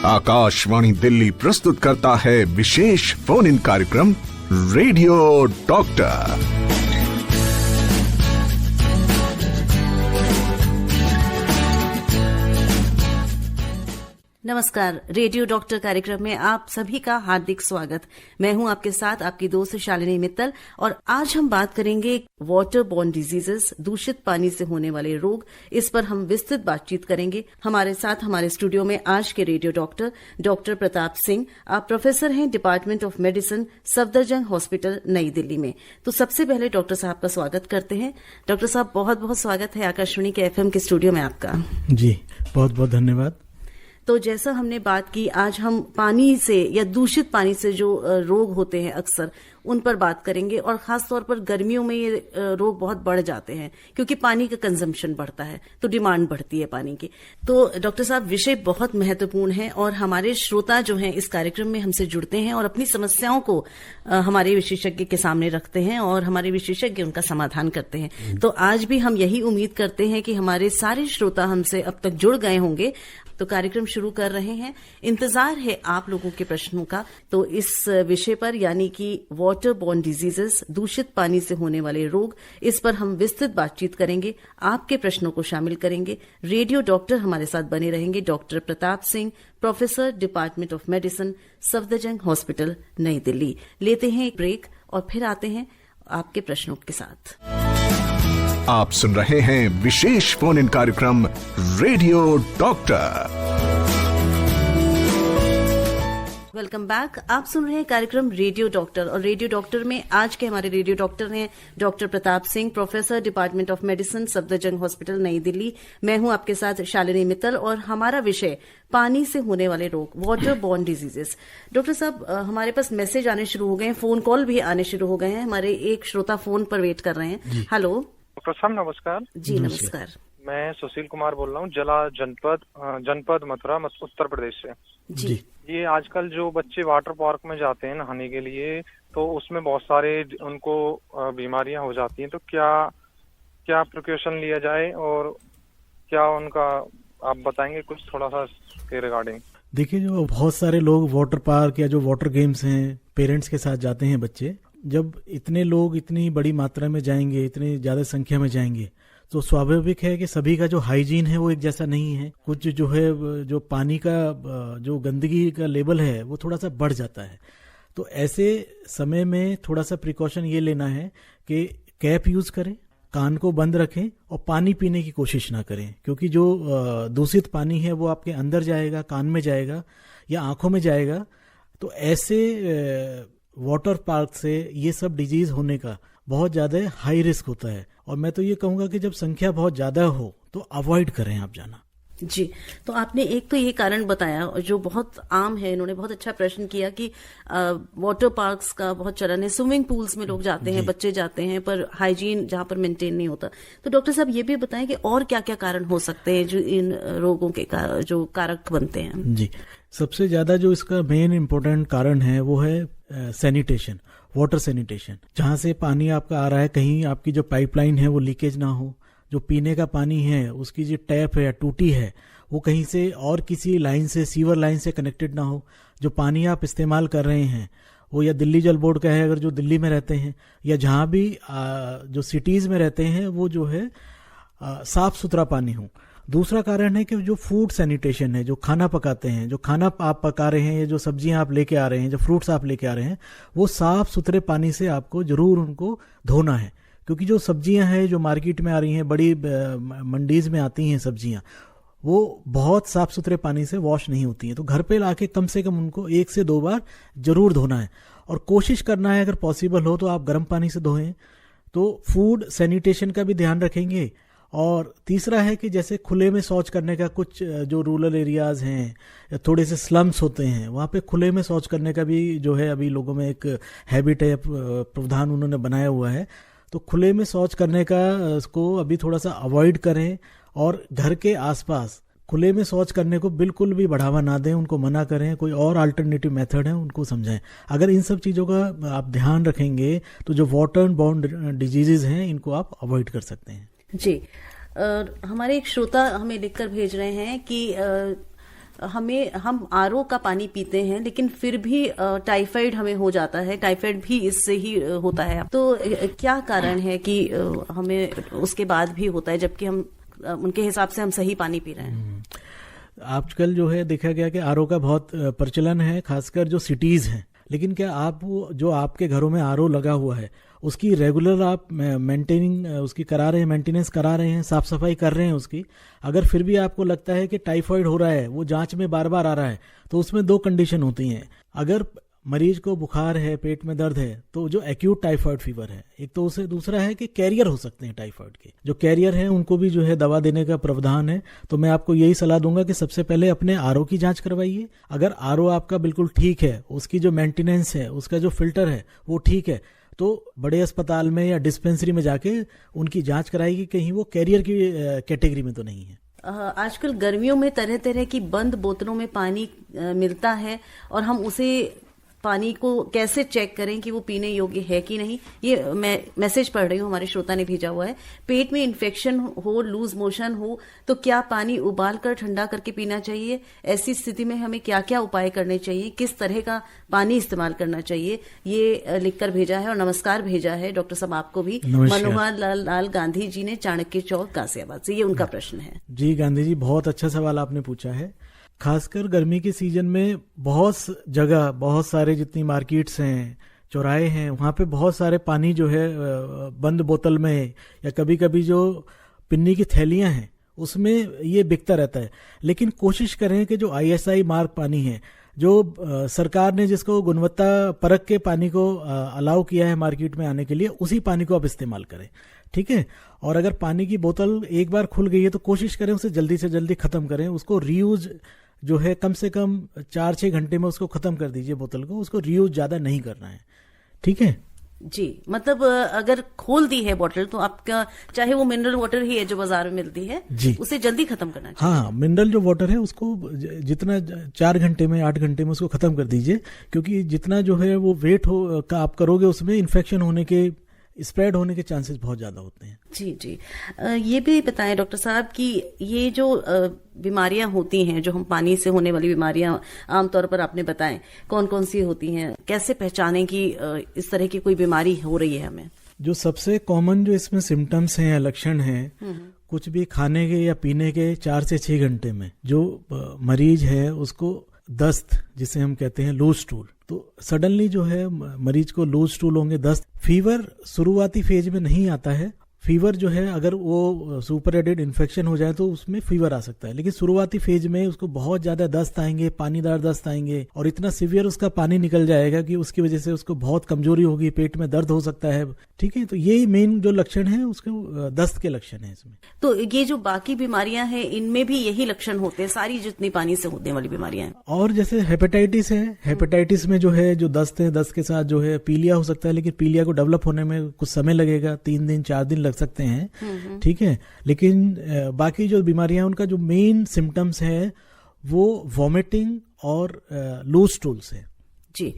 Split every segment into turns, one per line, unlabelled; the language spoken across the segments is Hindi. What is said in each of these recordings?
आकाशवाणी दिल्ली प्रस्तुत करता है विशेष फोन इन कार्यक्रम रेडियो डॉक्टर।
नमस्कार, रेडियो डॉक्टर कार्यक्रम में आप सभी का हार्दिक स्वागत। मैं हूं आपके साथ आपकी दोस्त शालिनी मित्तल और आज हम बात करेंगे वाटर बॉर्न डिजीजेस, दूषित पानी से होने वाले रोग। इस पर हम विस्तृत बातचीत करेंगे। हमारे साथ हमारे स्टूडियो में आज के रेडियो डॉक्टर प्रताप सिंह, आप प्रोफेसर हैं department of medicine, Safdarjung hospital, नई दिल्ली में। तो सबसे पहले डॉक्टर साहब का स्वागत करते हैं। डॉक्टर साहब, बहुत बहुत स्वागत है आकाशवाणी के FM के स्टूडियो में आपका।
जी, बहुत बहुत धन्यवाद।
तो जैसा हमने बात की, आज हम पानी से या दूषित पानी से जो रोग होते हैं अक्सर उन पर बात करेंगे और खास तौर पर गर्मियों में ये रोग बहुत बढ़ जाते हैं क्योंकि पानी का कंजम्पशन बढ़ता है, तो डिमांड बढ़ती है पानी की। तो डॉक्टर साहब, विषय बहुत महत्वपूर्ण है और हमारे श्रोता जो हैं इस कार्यक्रम में हमसे जुड़ते हैं और अपनी समस्याओं को हमारे विशेषज्ञ के सामने रखते हैं और हमारे विशेषज्ञ उनका समाधान करते हैं। तो आज भी हम यही उम्मीद करते हैं कि हमारे सारे श्रोता हमसे अब तक जुड़ गए होंगे। तो कार्यक्रम शुरू कर रहे हैं। इंतजार है आप लोगों के प्रश्नों का। तो इस विषय पर यानी कि वाटर बॉर्न डिजीजेस, दूषित पानी से होने वाले रोग, इस पर हम विस्तृत बातचीत करेंगे। आपके प्रश्नों को शामिल करेंगे। रेडियो डॉक्टर हमारे साथ बने रहेंगे। Doctor Pratap Singh, professor department of medicine, Safdarjung hospital, नई दिल्ली। लेते हैं एक ब्रेक और फिर आते हैं आपके प्रश्नों के साथ।
आप सुन रहे हैं विशेष फोन इन कार्यक्रम रेडियो डॉक्टर।
Welcome back. आप सुन रहे हैं कार्यक्रम रेडियो डॉक्टर और रेडियो डॉक्टर में आज के हमारे रेडियो डॉक्टर हैं doctor Pratap Singh, professor department of medicine, Safdarjung hospital, नई दिल्ली। मैं हूं आपके साथ शालिनी मित्तल और हमारा विषय पानी से होने वाले रोग, वाटर बॉर्न डिजीजेस। डॉक्टर साहब, हमारे पास मैसेज आने शुरू हो गए हैं, फोन कॉल भी आने शुरू हो गए हैं। हमारे एक श्रोता फोन पर वेट कर रहे हैं। हेलो
डॉक्टर साहब, नमस्कार।
जी नमस्कार।
मैं सुशील कुमार बोल रहा हूँ, जला जनपद मथुरा, उत्तर प्रदेश से।
जी।
ये आजकल जो बच्चे वाटर पार्क में जाते हैं नहाने के लिए, तो उसमें बहुत सारे उनको बीमारियां हो जाती हैं। तो क्या प्रिकॉशन लिया जाए और क्या उनका आप बताएंगे कुछ थोड़ा सा के रिगार्डिंग?
देखिए, जो बहुत सारे लोग वाटर पार्क या जो वाटर गेम्स हैं पेरेंट्स के साथ जाते हैं बच्चे, जब इतने लोग इतनी बड़ी मात्रा में जाएंगे, इतनी ज्यादा संख्या में जाएंगे, तो स्वाभाविक है कि सभी का जो हाइजीन है वो एक जैसा नहीं है। कुछ जो है जो पानी का जो गंदगी का लेवल है वो थोड़ा सा बढ़ जाता है। तो ऐसे समय में थोड़ा सा प्रिकॉशन ये लेना है कि कैप यूज करें, कान को बंद रखें और पानी पीने की कोशिश ना करें, क्योंकि जो दूषित पानी है वो आपके अंदर जाएगा, कान में जाएगा या आंखों में जाएगा। तो ऐसे वाटर पार्क से ये सब डिजीज होने का बहुत ज्यादा हाई रिस्क होता है। और मैं तो ये कहूंगा कि जब संख्या बहुत ज्यादा हो तो अवॉइड करें आप जाना।
जी, तो आपने एक तो ये कारण बताया जो बहुत आम है। इन्होंने बहुत अच्छा प्रश्न किया कि वाटर पार्क्स का बहुत चलन है, स्विमिंग पूल्स में लोग जाते हैं, बच्चे जाते हैं, पर हाइजीन जहां पर मेंटेन नहीं होता। तो डॉक्टर साहब, ये भी बताएं कि और क्या क्या कारण हो सकते हैं जो इन रोगों के जो कारक बनते हैं?
जी, सबसे ज्यादा जो इसका मेन इम्पोर्टेंट कारण है वो है सैनिटेशन, वाटर सैनिटेशन। जहां से पानी आपका आ रहा है, कहीं आपकी जो पाइपलाइन है वो लीकेज ना हो, जो पीने का पानी है उसकी जो टैप है या टूटी है वो कहीं से और किसी लाइन से, सीवर लाइन से कनेक्टेड ना हो। जो पानी आप इस्तेमाल कर रहे हैं वो या दिल्ली जल बोर्ड का है, अगर जो दिल्ली में रहते हैं, या जहां भी जो सिटीज में रहते हैं वो जो है साफ सुथरा पानी हो। दूसरा कारण है कि जो फूड सैनिटेशन है, जो खाना पकाते हैं, जो खाना आप पका रहे हैं या जो सब्जियां आप लेके आ रहे हैं, जो फ्रूट्स आप लेके आ रहे हैं, वो साफ सुथरे पानी से आपको जरूर उनको धोना है। क्योंकि जो सब्जियां हैं जो मार्केट में आ रही हैं, बड़ी मंडीज में आती हैं सब्जियां, वो बहुत साफ सुथरे पानी से वॉश नहीं होती हैं। तो घर पे लाके कम से कम उनको 1 से 2 बार जरूर धोना है और कोशिश करना है अगर पॉसिबल हो तो आप गर्म पानी से धोएं। तो फूड सैनिटेशन का भी ध्यान रखेंगे। और तीसरा है कि जैसे खुले में शौच करने का, कुछ जो रूरल एरियाज हैं या थोड़े से स्लम्स होते हैं, वहाँ पे खुले में शौच करने का भी जो है अभी लोगों में एक हैबिट है, प्रावधान उन्होंने बनाया हुआ है। तो खुले में शौच करने का इसको अभी थोड़ा सा अवॉइड करें और घर के आसपास खुले में शौच करने को बिल्कुल भी बढ़ावा ना दें, उनको मना करें। कोई और अल्टरनेटिव मेथड है उनको समझाएं। अगर इन सब चीज़ों का आप ध्यान रखेंगे तो जो वाटर बॉर्न डिजीजेज हैं इनको आप अवॉइड कर सकते हैं।
जी, हमारे एक श्रोता हमें लिखकर भेज रहे हैं कि हम आरओ का पानी पीते हैं, लेकिन फिर भी टाइफाइड हमें हो जाता है, टाइफाइड भी इससे ही होता है। तो क्या कारण है कि हमें उसके बाद भी होता है, जबकि हम उनके हिसाब से हम सही पानी पी रहे हैं?
आजकल जो है देखा गया कि आरओ का बहुत प्रचलन है, खासकर जो सिटीज हैं। लेकिन क्या आप जो आपके घरों में आरओ लगा हुआ है उसकी रेगुलर आप मेंटेनिंग उसकी करा रहे हैं, मेंटेनेंस करा रहे हैं, साफ सफाई कर रहे हैं उसकी? अगर फिर भी आपको लगता है कि टाइफाइड हो रहा है, वो जांच में बार बार आ रहा है, तो उसमें दो कंडीशन होती हैं। अगर मरीज को बुखार है, पेट में दर्द है, तो जो एक्यूट टाइफाइड फीवर है एक तो उसे, दूसरा है कि कैरियर हो सकते हैं टाइफाइड के। जो कैरियर हैं उनको भी जो है दवा देने का प्रावधान है। तो मैं आपको यही सलाह दूंगा कि सबसे पहले अपने आरओ की जांच करवाइए। अगर आरओ आपका बिल्कुल ठीक है, उसकी जो मेंटेनेंस है, उसका जो फिल्टर है वो ठीक है, तो बड़े अस्पताल में या डिस्पेंसरी में जाके उनकी जांच कराएगी कहीं वो कैरियर की कैटेगरी में तो नहीं है।
आजकल गर्मियों में तरह तरह की बंद बोतलों में पानी मिलता है, और हम उसे पानी को कैसे चेक करें कि वो पीने योग्य है कि नहीं? ये मैं मैसेज पढ़ रही हूँ, हमारे श्रोता ने भेजा हुआ है। पेट में इन्फेक्शन हो, लूज मोशन हो, तो क्या पानी उबाल कर ठंडा करके पीना चाहिए? ऐसी स्थिति में हमें क्या क्या उपाय करने चाहिए? किस तरह का पानी इस्तेमाल करना चाहिए? ये लिखकर भेजा है और नमस्कार भेजा है डॉक्टर साहब आपको भी। मनोहर लाल गांधी जी ने चाणक्य चौक गाजियाबाद से, ये उनका प्रश्न है।
जी गांधी जी, बहुत अच्छा सवाल आपने पूछा है। खासकर गर्मी के सीजन में बहुत जगह, बहुत सारे जितनी मार्केट्स हैं, चौराहे हैं, वहाँ पे बहुत सारे पानी जो है बंद बोतल में या कभी कभी जो पिन्नी की थैलियाँ हैं उसमें ये बिकता रहता है। लेकिन कोशिश करें कि जो ISI मार्क पानी है, जो सरकार ने जिसको गुणवत्ता परख के पानी को अलाउ किया है मार्केट में आने के लिए, उसी पानी को आप इस्तेमाल करें, ठीक है? और अगर पानी की बोतल एक बार खुल गई है तो कोशिश करें उसे जल्दी से जल्दी खत्म करें। उसको रीयूज जो है कम से कम 4-6 घंटे में उसको खत्म कर दीजिए बोतल को। उसको रीयूज ज्यादा नहीं करना है, ठीक है
जी? मतलब अगर खोल दी है बोतल तो आपका, चाहे वो मिनरल वाटर ही है जो बाजार में मिलती है जी, उसे जल्दी खत्म करना चाहिए।
हाँ, मिनरल जो वाटर है उसको जितना 4 घंटे में 8 घंटे में उसको खत्म कर दीजिए, क्योंकि जितना जो है वो वेट हो का आप करोगे उसमें इन्फेक्शन होने के, स्प्रेड होने के चांसेस बहुत ज्यादा होते हैं।
जी जी। ये भी बताएं डॉक्टर साहब कि ये जो बीमारियां होती हैं, जो हम पानी से होने वाली बीमारियां आमतौर पर आपने बताएं, कौन कौन सी होती हैं? कैसे पहचानें कि इस तरह की कोई बीमारी हो रही है हमें?
जो सबसे कॉमन जो इसमें सिम्टम्स हैं या लक्षण हैं, कुछ भी खाने के या पीने के 4 से 6 घंटे में जो मरीज है उसको दस्त, जिसे हम कहते हैं लूज स्टूल, तो सडनली जो है मरीज को लूज स्टूल होंगे, दस्त। फीवर शुरुआती फेज में नहीं आता है। फीवर जो है अगर वो सुपर एडेड इन्फेक्शन हो जाए तो उसमें फीवर आ सकता है, लेकिन शुरुआती फेज में उसको बहुत ज्यादा दस्त आएंगे, पानीदार दस्त आएंगे, और इतना सीवियर उसका पानी निकल जाएगा कि उसकी वजह से उसको बहुत कमजोरी होगी, पेट में दर्द हो सकता है, ठीक है? तो यही मेन जो लक्षण है उसके दस्त के लक्षण है इसमें।
तो ये जो बाकी बीमारियां हैं इनमें भी यही लक्षण होते हैं, सारी जितनी पानी से होने वाली बीमारियां हैं?
और जैसे हेपेटाइटिस है, हेपेटाइटिस में जो है जो दस्त है, दस्त के साथ जो है पीलिया हो सकता है, लेकिन पीलिया को डेवलप होने में कुछ समय लगेगा, 3 दिन 4 दिन सकते हैं, ठीक है? लेकिन बाकी जो बीमारियां उनका जो मेन सिम्टम्स है वो वॉमिटिंग और लूज स्टूल्स है।
जी,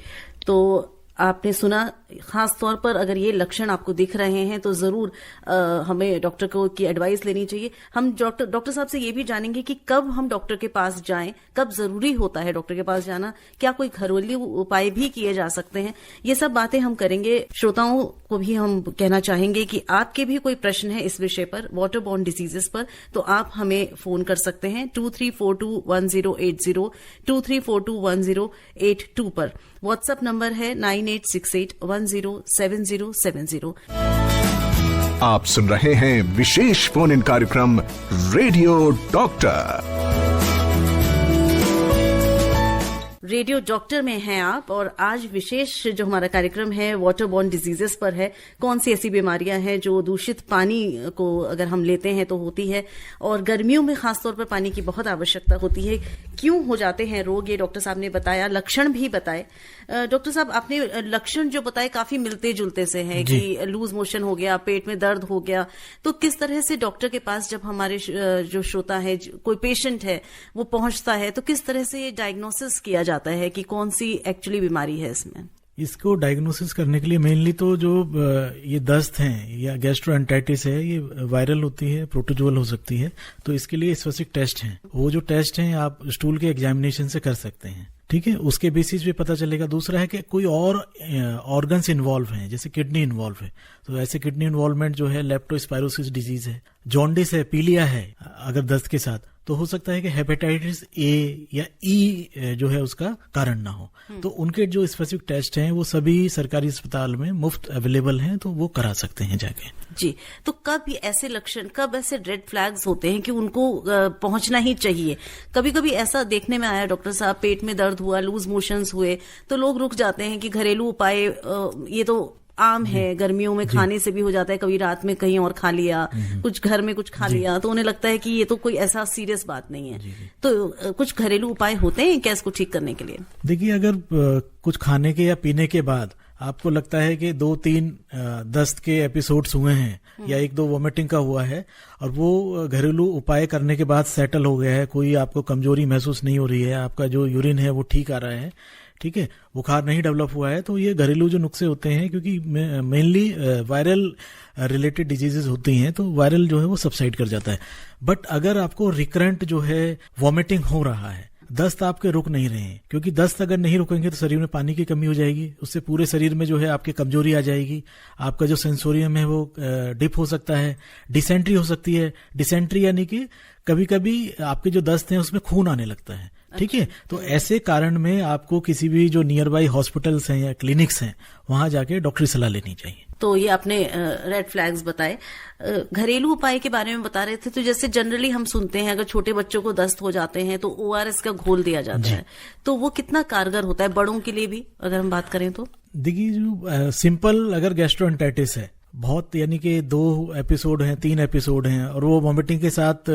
तो आपने सुना, खास तौर पर अगर ये लक्षण आपको दिख रहे हैं तो जरूर हमें डॉक्टर को की एडवाइस लेनी चाहिए। हम डॉक्टर साहब से ये भी जानेंगे कि कब हम डॉक्टर के पास जाएं, कब जरूरी होता है डॉक्टर के पास जाना, क्या कोई घरेलू उपाय भी किए जा सकते हैं, ये सब बातें हम करेंगे। श्रोताओं को भी हम कहना चाहेंगे कि आपके भी कोई प्रश्न है इस विषय पर, वाटर बॉर्न डिजीजेस पर, तो आप हमें फोन कर सकते हैं 23421080, 23421082 पर। व्हाट्सएप नंबर है 9868107070।
आप सुन रहे हैं विशेष फोन इन कार्यक्रम रेडियो डॉक्टर।
रेडियो डॉक्टर में हैं आप, और आज विशेष जो हमारा कार्यक्रम है वाटर बॉर्न डिजीजेस पर है। कौन सी ऐसी बीमारियां हैं जो दूषित पानी को अगर हम लेते हैं तो होती है, और गर्मियों में खासतौर पर पानी की बहुत आवश्यकता होती है। क्यों हो जाते हैं रोग, ये डॉक्टर साहब ने बताया, लक्षण भी बताए। डॉक्टर साहब, आपने लक्षण जो बताए काफी मिलते जुलते से हैं कि लूज मोशन हो गया, पेट में दर्द हो गया, तो किस तरह से डॉक्टर के पास जब हमारे जो श्रोता है, कोई पेशेंट है, वो पहुंचता है, तो किस तरह से डायग्नोसिस किया जाता है कि कौन सी एक्चुअली बीमारी है इसमें?
इसको डायग्नोसिस करने के लिए मेनली तो जो ये दस्त हैं या गैस्ट्रोएंटाइटिस है, ये वायरल होती है, प्रोटोजोअल हो सकती है, तो इसके लिए स्पेसिफिक टेस्ट हैं। वो जो टेस्ट हैं आप स्टूल के एग्जामिनेशन से कर सकते हैं, ठीक है, उसके बेसिस पे पता चलेगा। दूसरा है कि कोई और ऑर्गन्स इन्वॉल्व हैं, जैसे किडनी इन्वॉल्व है, तो ऐसे किडनी इन्वॉल्वमेंट जो है लेप्टोस्पायरोसिस डिजीज है, जॉन्डिस है, पीलिया है अगर दस्त के साथ, तो हो सकता है कि हेपेटाइटिस ए या ई जो है उसका कारण ना हो। तो उनके जो स्पेसिफिक टेस्ट हैं वो सभी सरकारी अस्पताल में मुफ्त अवेलेबल हैं, तो वो करा सकते हैं जाके।
जी, तो कब ऐसे लक्षण, कब ऐसे रेड फ्लैग्स होते हैं कि उनको पहुंचना ही चाहिए? कभी कभी ऐसा देखने में आया डॉक्टर साहब, पेट में दर्द हुआ, लूज मोशंस हुए, तो लोग रुक जाते हैं कि घरेलू उपाय ये तो आम है, गर्मियों में खाने से भी हो जाता है, कभी रात में कहीं और खा लिया, कुछ घर में कुछ खा लिया, तो उन्हें लगता है कि ये तो कोई ऐसा सीरियस बात नहीं है। तो कुछ घरेलू उपाय होते हैं क्या इसको ठीक करने के लिए?
देखिए, अगर कुछ खाने के या पीने के बाद आपको लगता है कि 2-3 दस्त के एपिसोड्स हुए हैं या 1-2 वॉमिटिंग का हुआ है और वो घरेलू उपाय करने के बाद सेटल हो गया है, कोई आपको कमजोरी महसूस नहीं हो रही है, आपका जो यूरिन है वो ठीक आ रहा है, ठीक है, बुखार नहीं डेवलप हुआ है, तो ये घरेलू जो नुस्खे होते हैं, क्योंकि मेनली वायरल रिलेटेड डिजीजेज होती हैं, तो वायरल जो है वो सबसाइड कर जाता है। बट अगर आपको रिकरेंट जो है वॉमिटिंग हो रहा है, दस्त आपके रुक नहीं रहे हैं, क्योंकि दस्त अगर नहीं रुकेंगे तो शरीर में पानी की कमी हो जाएगी, उससे पूरे शरीर में जो है आपकी कमजोरी आ जाएगी, आपका जो सेंसोरियम है वो डिप हो सकता है, डिसेंट्री हो सकती है। डिसेंट्री यानी कि कभी कभी आपके जो दस्त हैं उसमें खून आने लगता है, ठीक है, तो ऐसे कारण में आपको किसी भी जो नियर बाई हॉस्पिटल्स हैं या क्लिनिक्स हैं वहां जाके डॉक्टरी सलाह लेनी चाहिए।
तो ये आपने रेड फ्लैग्स बताए। घरेलू उपाय के बारे में बता रहे थे, तो जैसे जनरली हम सुनते हैं अगर छोटे बच्चों को दस्त हो जाते हैं तो ORS का घोल दिया जाता है, तो वो कितना कारगर होता है बड़ों के लिए भी अगर हम बात करें तो?
देखिए, जो सिंपल अगर गैस्ट्रोएंटाइटिस है, बहुत यानी कि 2 एपिसोड हैं, 3 एपिसोड हैं और वो वॉमिटिंग के साथ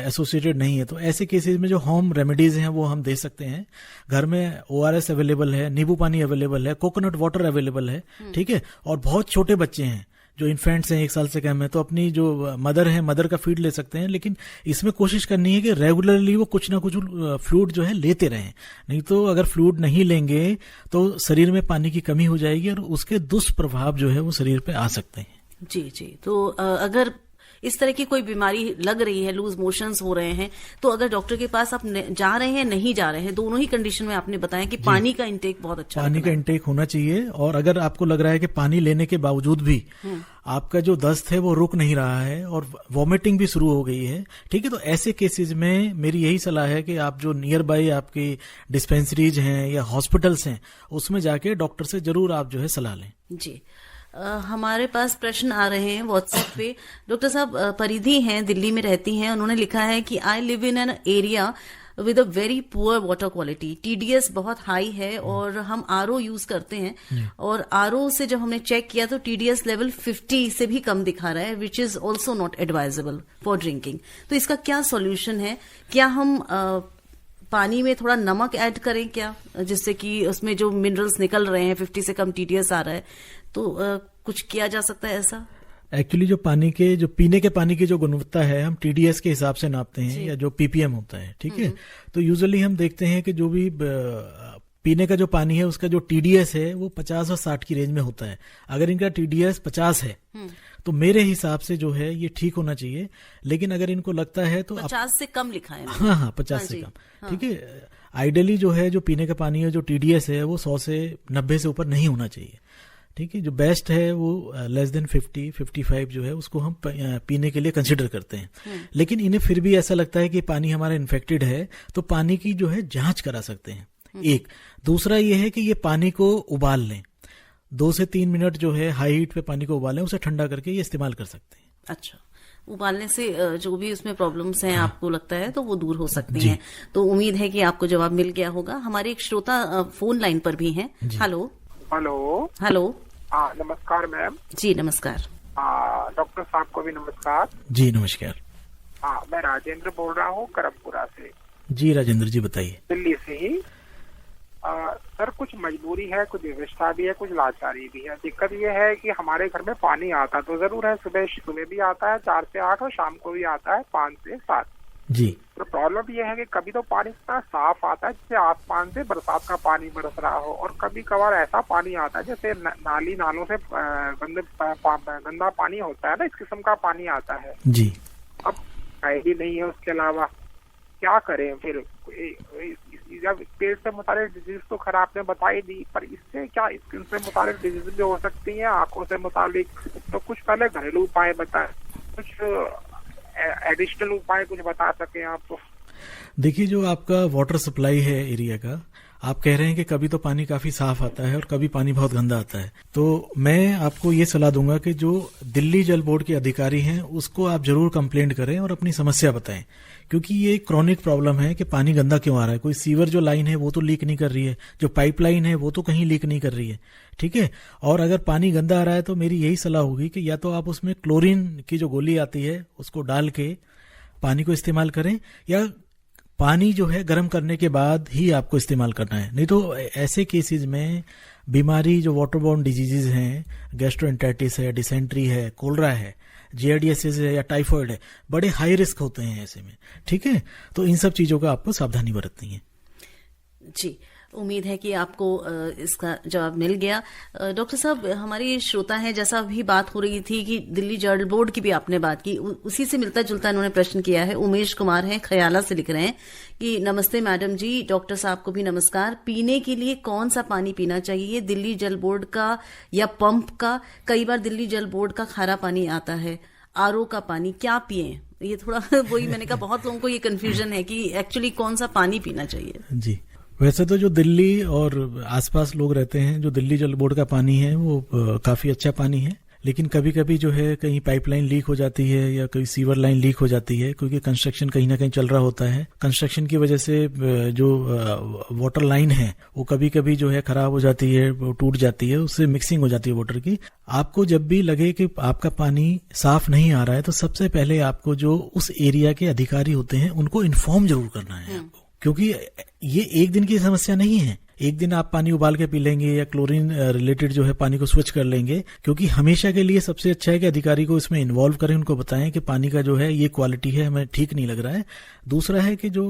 एसोसिएटेड नहीं है, तो ऐसे केसेस में जो होम रेमेडीज हैं वो हम दे सकते हैं। घर में ORS अवेलेबल है, नींबू पानी अवेलेबल है, कोकोनट वाटर अवेलेबल है, ठीक है, और बहुत छोटे बच्चे हैं जो इन्फेंट्स हैं 1 साल से कम है, तो अपनी जो मदर है, मदर का फीड ले सकते हैं, लेकिन इसमें कोशिश करनी है कि रेगुलरली वो कुछ ना कुछ फ्लूइड जो है लेते रहें। नहीं तो अगर फ्लूइड नहीं लेंगे तो शरीर में पानी की कमी हो जाएगी और उसके दुष्प्रभाव जो है वो शरीर पे आ सकते हैं।
जी जी, तो अगर इस तरह की कोई बीमारी लग रही है, लूज मोशंस हो रहे हैं, तो अगर डॉक्टर के पास आप जा रहे हैं, नहीं जा रहे हैं, दोनों ही कंडीशन में आपने बताया कि पानी का इंटेक बहुत अच्छा,
पानी का इंटेक होना चाहिए। और अगर आपको लग रहा है कि पानी लेने के बावजूद भी आपका जो दस्त है वो रुक नहीं रहा है और वॉमिटिंग भी शुरू हो गई है, ठीक है, तो ऐसे केसेस में मेरी यही सलाह है कि आप जो नियर बाई आपकी डिस्पेंसरीज हैं या हॉस्पिटल्स हैं उसमें जाके डॉक्टर से जरूर आप जो है सलाह लें।
जी, हमारे पास प्रश्न आ रहे हैं व्हाट्सएप पे। डॉक्टर साहब, परिधि हैं, दिल्ली में रहती हैं, उन्होंने लिखा है कि I live in an area with a very poor water quality, TDS बहुत हाई है और हम RO यूज करते हैं और RO से जब हमने चेक किया तो TDS लेवल 50 से भी कम दिखा रहा है, which is also not advisable for drinking. तो इसका क्या सॉल्यूशन है? क्या हम पानी में थोड़ा नमक ऐड करें क्या, जिससे कि उसमें जो मिनरल्स निकल रहे हैं, 50 से कम TDS आ रहा है, तो कुछ किया जा सकता है ऐसा?
एक्चुअली जो पानी के, जो पीने के पानी की जो गुणवत्ता है हम TDS के हिसाब से नापते हैं या जो PPM होता है, ठीक है, तो यूजुअली हम देखते हैं कि जो भी पीने का जो पानी है उसका जो TDS है वो 50 और 60 की रेंज में होता है। अगर इनका TDS 50 है तो मेरे हिसाब से जो है ये ठीक होना चाहिए, लेकिन अगर इनको लगता है तो
50 से कम लिखा है।
हाँ, 50 से कम, ठीक है। आइडियली जो है जो पीने का पानी है, जो TDS है वो 100 से 90 से ऊपर नहीं होना चाहिए, ठीक है। जो बेस्ट है वो लेस देन 50-55 जो है उसको हम पीने के लिए कंसिडर करते हैं। लेकिन इन्हें फिर भी ऐसा लगता है कि पानी हमारा इन्फेक्टेड है तो पानी की जो है जांच करा सकते हैं, एक। दूसरा ये है कि ये पानी को उबाल लें, 2 से 3 मिनट जो है हाई हीट पे पानी को उबालें, उसे ठंडा करके ये इस्तेमाल कर सकते हैं।
अच्छा, उबालने से जो भी उसमें प्रॉब्लम्स हैं आपको लगता है तो वो दूर हो सकती हैं। तो उम्मीद है कि आपको जवाब मिल गया होगा। हमारे एक श्रोता फोन लाइन पर भी हैं। Hello
hello
hello.
नमस्कार मैम।
जी नमस्कार।
डॉक्टर साहब को भी नमस्कार।
जी नमस्कार।
मैं राजेंद्र बोल रहा हूँ करमपुरा से।
जी राजेंद्र जी बताइए।
दिल्ली से ही। सर कुछ मजबूरी है, कुछ व्यवस्था भी है, कुछ लाचारी भी है। दिक्कत ये है कि हमारे घर में पानी आता तो जरूर है, सुबह भी आता है 4 से 8 और शाम को भी आता है 5 से 7।
जी।
तो प्रॉब्लम ये है कि कभी तो पानी इतना साफ आता है जैसे आसमान से बरसात का पानी बरस रहा हो, और कभी कभार ऐसा पानी आता है जैसे नाली नालों से गंदा पानी होता है ना, इस किस्म का पानी आता है
जी।
अब ही नहीं है। उसके अलावा क्या करें फिर? पेट से मुतालिक डिजीज तो खैर आपने बताई दी, पर इससे क्या स्किन से मुतालिक डिजीज भी हो सकती हैं, आंखों से मुतालिक? तो कुछ पहले घरेलू उपाय बताएं, कुछ एडिशनल उपाय कुछ बता सकें आप तो।
देखिए, जो आपका वाटर सप्लाई है एरिया का, आप कह रहे हैं कि कभी तो पानी काफी साफ आता है और कभी पानी बहुत गंदा आता है, तो मैं आपको ये सलाह दूंगा कि जो दिल्ली जल बोर्ड के अधिकारी हैं उसको आप जरूर कंप्लेंट करें और अपनी समस्या बताएं, क्योंकि ये क्रॉनिक प्रॉब्लम है कि पानी गंदा क्यों आ रहा है। कोई सीवर जो लाइन है वो तो लीक नहीं कर रही है, जो पाइपलाइन है वो तो कहीं लीक नहीं कर रही है, ठीक है। और अगर पानी गंदा आ रहा है तो मेरी यही सलाह होगी कि या तो आप उसमें क्लोरीन की जो गोली आती है उसको डाल के पानी को इस्तेमाल करें, या पानी जो है गर्म करने के बाद ही आपको इस्तेमाल करना है। नहीं तो ऐसे केसेस में बीमारी जो वाटरबोर्न डिजीजेज हैं, गैस्ट्रोएंटेरिटिस है, डिसेंट्री है, कोलरा है, जियार्डियासिस है या टाइफॉइड है, बड़े हाई रिस्क होते हैं ऐसे में, ठीक है। तो इन सब चीजों का आपको सावधानी बरतनी है।
जी, उम्मीद है कि आपको इसका जवाब मिल गया। डॉक्टर साहब, हमारे श्रोता हैं, जैसा अभी बात हो रही थी कि दिल्ली जल बोर्ड की भी आपने बात की, उसी से मिलता जुलता इन्होंने प्रश्न किया है। उमेश कुमार हैं, खयाला से लिख रहे हैं कि नमस्ते मैडम जी, डॉक्टर साहब को भी नमस्कार। पीने के लिए कौन सा पानी पीना चाहिए, दिल्ली जल बोर्ड का या पंप का? कई बार दिल्ली जल बोर्ड का खारा पानी आता है, आरओ का पानी, क्या पिए? ये थोड़ा वही मैंने कहा, बहुत लोगों को ये कंफ्यूजन है कि एक्चुअली कौन सा पानी पीना चाहिए।
जी, वैसे तो जो दिल्ली और आसपास लोग रहते हैं, जो दिल्ली जल बोर्ड का पानी है वो काफी अच्छा पानी है, लेकिन कभी कभी जो है कहीं पाइपलाइन लीक हो जाती है या कोई सीवर लाइन लीक हो जाती है, क्योंकि कंस्ट्रक्शन कहीं ना कहीं चल रहा होता है। कंस्ट्रक्शन की वजह से जो वाटर लाइन है वो कभी कभी जो है खराब हो जाती है, वो टूट जाती है, उससे मिक्सिंग हो जाती है वाटर की। आपको जब भी लगे कि आपका पानी साफ नहीं आ रहा है तो सबसे पहले आपको जो उस एरिया के अधिकारी होते हैं उनको इन्फॉर्म जरूर करना है आपको, क्योंकि ये एक दिन की समस्या नहीं है। एक दिन आप पानी उबाल के पी लेंगे या क्लोरीन रिलेटेड जो है पानी को स्विच कर लेंगे, क्योंकि हमेशा के लिए सबसे अच्छा है कि अधिकारी को इसमें इन्वॉल्व करें, उनको बताएं कि पानी का जो है ये क्वालिटी है, हमें ठीक नहीं लग रहा है। दूसरा है कि जो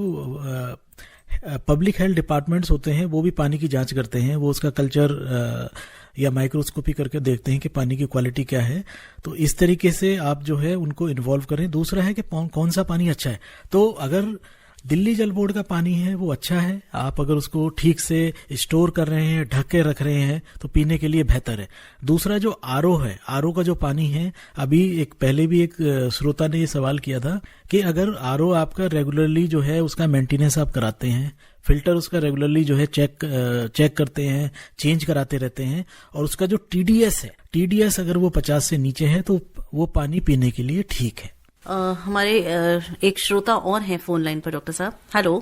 पब्लिक हेल्थ डिपार्टमेंट्स होते हैं वो भी पानी की जांच करते हैं, वो उसका कल्चर या माइक्रोस्कोपी करके देखते हैं कि पानी की क्वालिटी क्या है। तो इस तरीके से आप जो है उनको इन्वॉल्व करें। दूसरा है कि कौन सा पानी अच्छा है, तो अगर दिल्ली जल बोर्ड का पानी है वो अच्छा है, आप अगर उसको ठीक से स्टोर कर रहे हैं, ढक के रख रहे हैं तो पीने के लिए बेहतर है। दूसरा जो आरओ है, आरओ का जो पानी है, अभी पहले भी एक श्रोता ने ये सवाल किया था कि अगर आरओ आपका रेगुलरली जो है उसका मेंटेनेंस आप कराते हैं, फिल्टर उसका रेगुलरली जो है चेक करते हैं, चेंज कराते रहते हैं, और उसका जो टीडीएस है, टीडीएस अगर वो 50 से नीचे है तो वो पानी पीने के लिए ठीक है।
हमारे एक श्रोता और हैं फोन लाइन पर। डॉक्टर साहब, हेलो।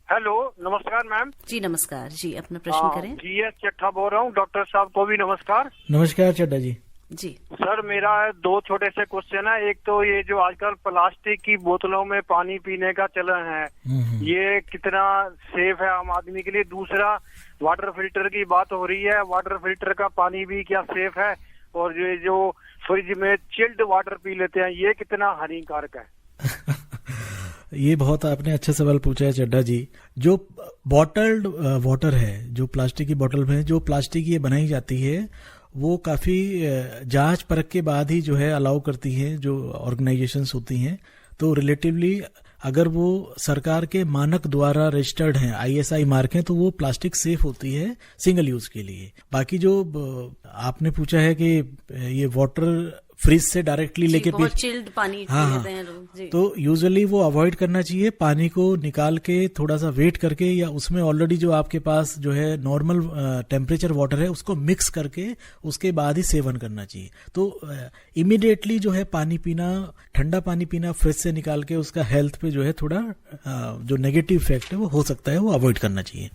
हेलो, नमस्कार मैम।
जी नमस्कार जी, अपना प्रश्न करें।
जी एस चट्टा बोल रहा हूँ, डॉक्टर साहब को भी नमस्कार।
नमस्कार चड्डा जी।
जी
सर, मेरा 2 छोटे से क्वेश्चन है। एक तो ये जो आजकल प्लास्टिक की बोतलों में पानी पीने का चलन है, ये कितना सेफ है आम आदमी के लिए? दूसरा, वाटर फिल्टर की बात हो रही है, वाटर फिल्टर का पानी भी क्या सेफ है? और ये जो फ्रिज में चिल्ड वाटर पी लेते हैं, ये कितना हानिकारक है?
ये बहुत आपने अच्छा सवाल पूछा है चड्डा जी। जो बॉटल्ड वाटर है, जो प्लास्टिक की बोतल में जो प्लास्टिक ये बनाई जाती है, वो काफी जांच परख के बाद ही जो है अलाउ करती है जो ऑर्गेनाइजेशंस होती हैं। तो रिलेटिवली अगर वो सरकार के मानक द्वारा रजिस्टर्ड हैं, ISI मार्क हैं, तो वो प्लास्टिक सेफ होती है सिंगल यूज के लिए। बाकी जो आपने पूछा है कि ये वाटर फ्रिज से डायरेक्टली लेके
चिल्ड पानी लेते हैं लोग जी,
तो यूजुअली वो अवॉइड करना चाहिए। पानी को निकाल के थोड़ा सा वेट करके, या उसमें ऑलरेडी जो आपके पास जो है नॉर्मल टेम्परेचर वाटर है उसको मिक्स करके उसके बाद ही सेवन करना चाहिए। तो इमीडिएटली जो है पानी पीना, ठंडा पानी पीना फ्रिज से निकाल के, उसका हेल्थ पे जो है थोड़ा जो नेगेटिव इफेक्ट है वो हो सकता है, वो अवॉइड करना चाहिए।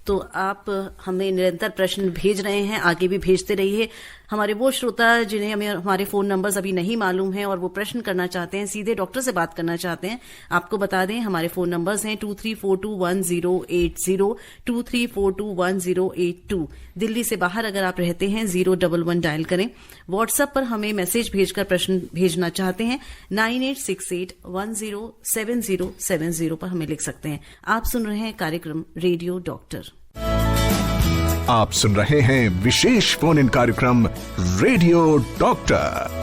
तो आप हमें निरंतर प्रश्न भेज रहे हैं, आगे भी भेजते रहिए। हमारे वो श्रोता जिन्हें हमें हमारे फोन नंबर्स अभी नहीं मालूम है और वो प्रश्न करना चाहते हैं, सीधे डॉक्टर से बात करना चाहते हैं, आपको बता दें हमारे फोन नंबर्स हैं 23421080, 23421082। दिल्ली से बाहर अगर आप रहते हैं 011 डायल करें। व्हाट्सएप पर हमें मैसेज भेजकर प्रश्न भेजना चाहते हैं 9868107070 पर हमें लिख सकते हैं। आप सुन रहे हैं कार्यक्रम रेडियो डॉक्टर।
आप सुन रहे हैं विशेष फोन इन कार्यक्रम रेडियो डॉक्टर।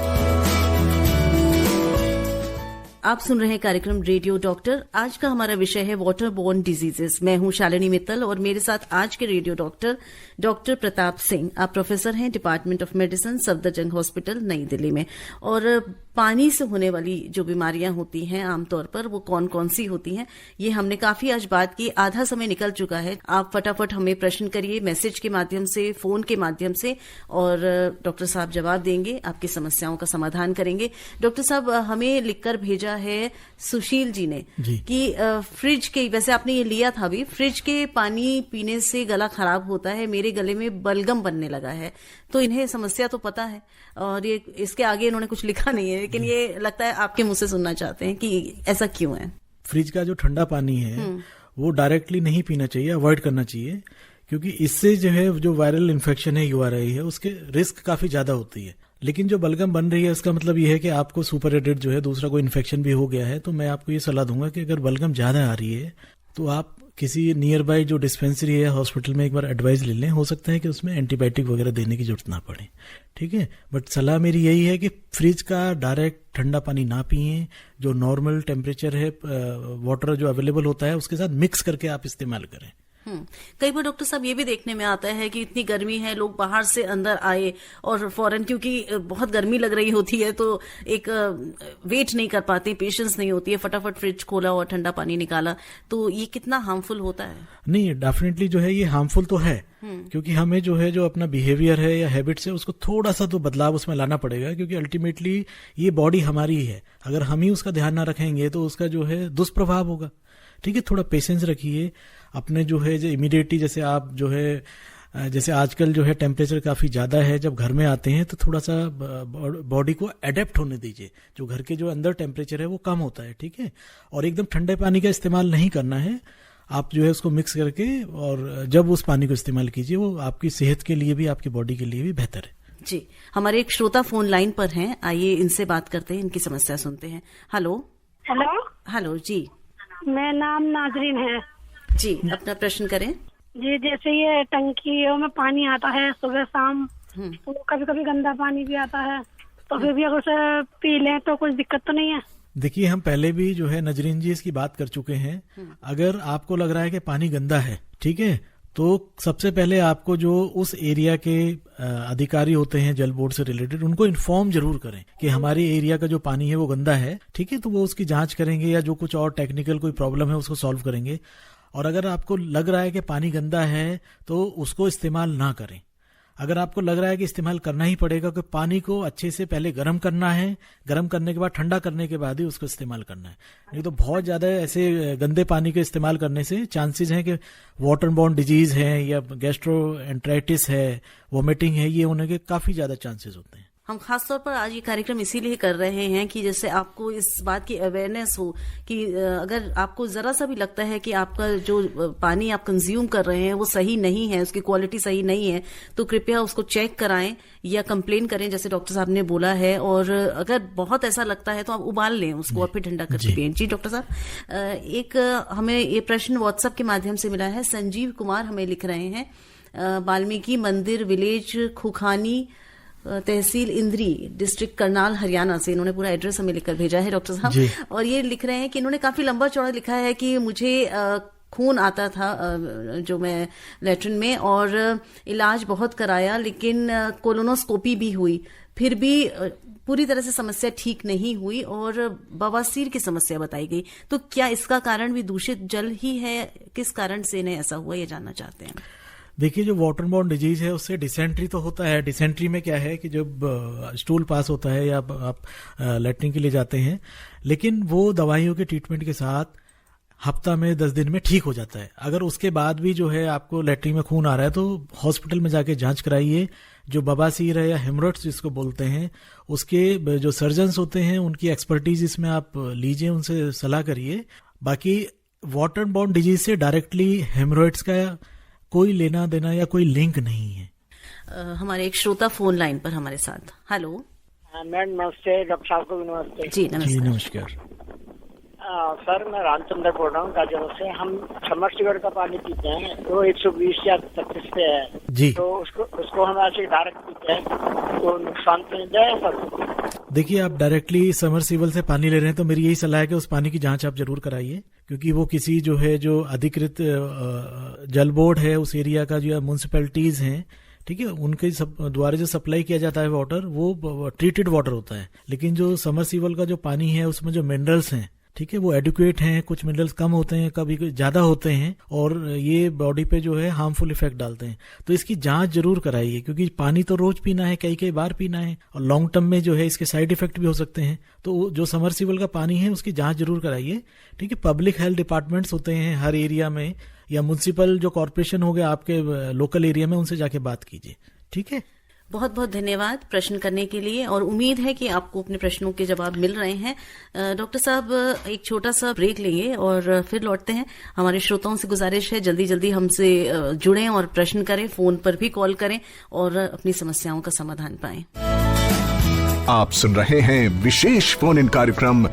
आप सुन रहे हैं कार्यक्रम रेडियो डॉक्टर। आज का हमारा विषय है वाटर बोर्न डिजीजेस। मैं हूं शालिनी मित्तल और मेरे साथ आज के radio doctor doctor Pratap Singh. आप प्रोफेसर हैं department of medicine, Safdarjung hospital, नई दिल्ली में। और पानी से होने वाली जो बीमारियां होती हैं आमतौर पर वो कौन कौन सी होती हैं, ये हमने काफी आज बात की। आधा समय निकल चुका है। आप फटाफट हमें प्रश्न करिए मैसेज के माध्यम से, फोन के माध्यम से, और डॉक्टर साहब जवाब देंगे, आपकी समस्याओं का समाधान करेंगे। डॉक्टर साहब, हमें लिखकर भेजा है सुशील जी ने कि फ्रिज के, वैसे आपने ये लिया था अभी, फ्रिज के पानी पीने से गला खराब होता है, मेरे गले में बलगम बनने लगा है। तो इन्हें समस्या तो पता है और ये इसके आगे इन्होंने कुछ लिखा नहीं है, लेकिन ये लगता है आपके मुंह से सुनना चाहते हैं कि ऐसा क्यों है।
फ्रिज का जो ठंडा पानी है वो डायरेक्टली नहीं पीना चाहिए, अवॉइड करना चाहिए, क्योंकि इससे जो है जो वायरल इन्फेक्शन है URI है उसके रिस्क काफी ज्यादा होती है। लेकिन जो बलगम बन रही है उसका मतलब ये है कि आपको सुपरएडेड जो है दूसरा कोई इन्फेक्शन भी हो गया है। तो मैं आपको ये सलाह दूंगा कि अगर बलगम ज्यादा आ रही है तो आप किसी नियर बाय जो डिस्पेंसरी है हॉस्पिटल में एक बार एडवाइस ले लें। हो सकता है कि उसमें एंटीबायोटिक वगैरह देने की जरूरत ना पड़े, ठीक है। बट सलाह मेरी यही है कि फ्रिज का डायरेक्ट ठंडा पानी ना पिए। जो नॉर्मल टेम्परेचर है वाटर जो अवेलेबल होता है उसके साथ मिक्स करके आप इस्तेमाल करें।
कई बार डॉक्टर साहब ये भी देखने में आता है कि इतनी गर्मी है, लोग बाहर से अंदर आए और फौरन, क्योंकि बहुत गर्मी लग रही होती है तो एक वेट नहीं कर पाते, पेशेंस नहीं होती है, फटाफट फ्रिज खोला और ठंडा पानी निकाला। तो ये कितना हार्मफुल होता है? नहीं,
डेफिनेटली जो है ये हार्मफुल तो है, क्योंकि हमें जो है जो अपना बिहेवियर है या हैबिट्स है उसको थोड़ा सा तो बदलाव उसमें लाना पड़ेगा, क्योंकि अल्टीमेटली ये बॉडी हमारी ही है। अगर हम ही उसका ध्यान ना रखेंगे तो उसका जो है दुष्प्रभाव होगा, ठीक है। थोड़ा पेशेंस रखिए अपने जो है जो इमीडिएटली, जैसे आप जो है जैसे आजकल जो है टेम्परेचर काफी ज्यादा है, जब घर में आते हैं तो थोड़ा सा बॉडी को अडेप्ट होने दीजिए। जो घर के जो अंदर टेम्परेचर है वो कम होता है, ठीक है। और एकदम ठंडे पानी का इस्तेमाल नहीं करना है, आप जो है उसको मिक्स करके और जब उस पानी को इस्तेमाल कीजिए वो आपकी सेहत के लिए भी, आपकी बॉडी के लिए भी बेहतर है।
जी, हमारे एक श्रोता फोन लाइन पर हैं, आइए इनसे बात करते हैं, इनकी समस्या सुनते हैं। हेलो हेलो जी,
मेरा नाम नाजरीन है
जी, अपना प्रश्न करें
जी। जैसे ये टंकी में पानी आता है सुबह शाम, तो कभी कभी गंदा पानी भी आता है, तो फिर भी अगर उसे पी लें तो कुछ दिक्कत तो नहीं है?
देखिए, हम पहले भी जो है नजरीन जी इसकी बात कर चुके हैं। अगर आपको लग रहा है कि पानी गंदा है, ठीक है, तो सबसे पहले आपको जो उस एरिया के अधिकारी होते हैं जल बोर्ड से रिलेटेड, उनको इन्फॉर्म जरूर करें कि हमारे एरिया का जो पानी है वो गंदा है, ठीक है। तो वो उसकी जांच करेंगे या जो कुछ और टेक्निकल कोई प्रॉब्लम है उसको सॉल्व करेंगे। और अगर आपको लग रहा है कि पानी गंदा है तो उसको इस्तेमाल ना करें। अगर आपको लग रहा है कि इस्तेमाल करना ही पड़ेगा, कि पानी को अच्छे से पहले गर्म करना है, गर्म करने के बाद ठंडा करने के बाद ही उसको इस्तेमाल करना है। नहीं तो बहुत ज्यादा ऐसे गंदे पानी के इस्तेमाल करने से चांसेस हैं कि वाटर बोर्न डिजीज है या गैस्ट्रोएंटेराइटिस है, वोमिटिंग है, ये होने के काफी ज्यादा चांसेस होते हैं।
हम खासतौर पर आज ये कार्यक्रम इसीलिए कर रहे हैं कि जैसे आपको इस बात की अवेयरनेस हो कि अगर आपको जरा सा भी लगता है कि आपका जो पानी आप कंज्यूम कर रहे हैं वो सही नहीं है, उसकी क्वालिटी सही नहीं है, तो कृपया उसको चेक कराएं या कंप्लेन करें, जैसे डॉक्टर साहब ने बोला है। और अगर बहुत ऐसा लगता है तो आप उबाल लें उसको और फिर ठंडा करके पिएं। जी डॉक्टर साहब, एक हमें ये प्रश्न व्हाट्सएप के माध्यम से मिला है। संजीव कुमार हमें लिख रहे हैं, वाल्मीकि मंदिर विलेज, खुखानी, तहसील इंद्री, डिस्ट्रिक्ट करनाल, हरियाणा से। इन्होंने पूरा एड्रेस हमें लिखकर भेजा है डॉक्टर साहब। और ये लिख रहे हैं कि इन्होंने काफी लंबा चौड़ा लिखा है कि मुझे खून आता था जो मैं लेट्रिन में, और इलाज बहुत कराया, लेकिन कोलोनोस्कोपी भी हुई, फिर भी पूरी तरह से समस्या ठीक नहीं हुई और बवासीर की समस्या बताई गई। तो क्या इसका कारण भी दूषित जल ही है? किस कारण से इन्हें ऐसा हुआ, ये जानना चाहते हैं।
देखिए, जो वाटर बोर्न डिजीज है उससे डिसेंट्री तो होता है। डिसेंट्री में क्या है कि जब स्टूल पास होता है या आप लेटरिन के लिए जाते हैं, लेकिन वो दवाइयों के ट्रीटमेंट के साथ हफ्ता में 10 दिन में ठीक हो जाता है। अगर उसके बाद भी जो है आपको लैट्रिन में खून आ रहा है तो हॉस्पिटल में जाके जांच कराइए। जो बवासीर है या हेमरोइड्स जिसको बोलते हैं, उसके जो सर्जन्स होते हैं उनकी एक्सपर्टीज इसमें आप लीजिए, उनसे सलाह करिए। बाकी वाटर बॉर्न डिजीज से डायरेक्टली हेमरोइड्स का कोई लेना देना या कोई लिंक नहीं है।
हमारे एक श्रोता फोन लाइन पर हमारे साथ। हेलो
मैडम नमस्ते, डॉक्टर साहब को भी नमस्ते।
जी नमस्कार।
नमस्कार।
सर मैं रामचंद्र बोल रहा हूँ गाजीपुर से। हम समरसीवर का पानी पीते हैं, वो 120 या 33 पे है
जी।
तो उसको हम ऐसे डायरेक्ट पीते हैं तो नुकसान तो नहीं जाए सर?
देखिए, आप डायरेक्टली समरसीबल से पानी ले रहे हैं तो मेरी यही सलाह है कि उस पानी की जांच आप जरूर कराइए, क्योंकि वो किसी जो अधिकृत जल बोर्ड है उस एरिया का, जो म्युनिसिपैलिटीज हैं, ठीक है, उनके द्वारा जो सप्लाई किया जाता है वाटर वो ट्रीटेड वाटर होता है। लेकिन जो समरसीबल का जो पानी है उसमें जो मिनरल्स हैं, ठीक है, वो एडुकेट हैं, कुछ मिनरल्स कम होते हैं, कभी ज्यादा होते हैं, और ये बॉडी पे जो है हार्मफुल इफेक्ट डालते हैं। तो इसकी जांच जरूर कराइए, क्योंकि पानी तो रोज पीना है, कई बार पीना है, और लॉन्ग टर्म में जो है इसके साइड इफेक्ट भी हो सकते हैं। तो जो समरसीबल का पानी है उसकी जांच जरूर कराइए, ठीक है। पब्लिक हेल्थ डिपार्टमेंट्स होते हैं हर एरिया में, या म्युनिसिपल जो कॉर्पोरेशन हो गया आपके लोकल एरिया में, उनसे जाके बात कीजिए, ठीक है।
बहुत बहुत धन्यवाद प्रश्न करने के लिए, और उम्मीद है कि आपको अपने प्रश्नों के जवाब मिल रहे हैं। डॉक्टर साहब, एक छोटा सा ब्रेक लेंगे और फिर लौटते हैं। हमारे श्रोताओं से गुजारिश है जल्दी जल्दी हमसे जुड़ें और प्रश्न करें, फोन पर भी कॉल करें और अपनी समस्याओं का समाधान पाएं।
आप सुन रहे हैं विशेष फोन इन कार्यक्रम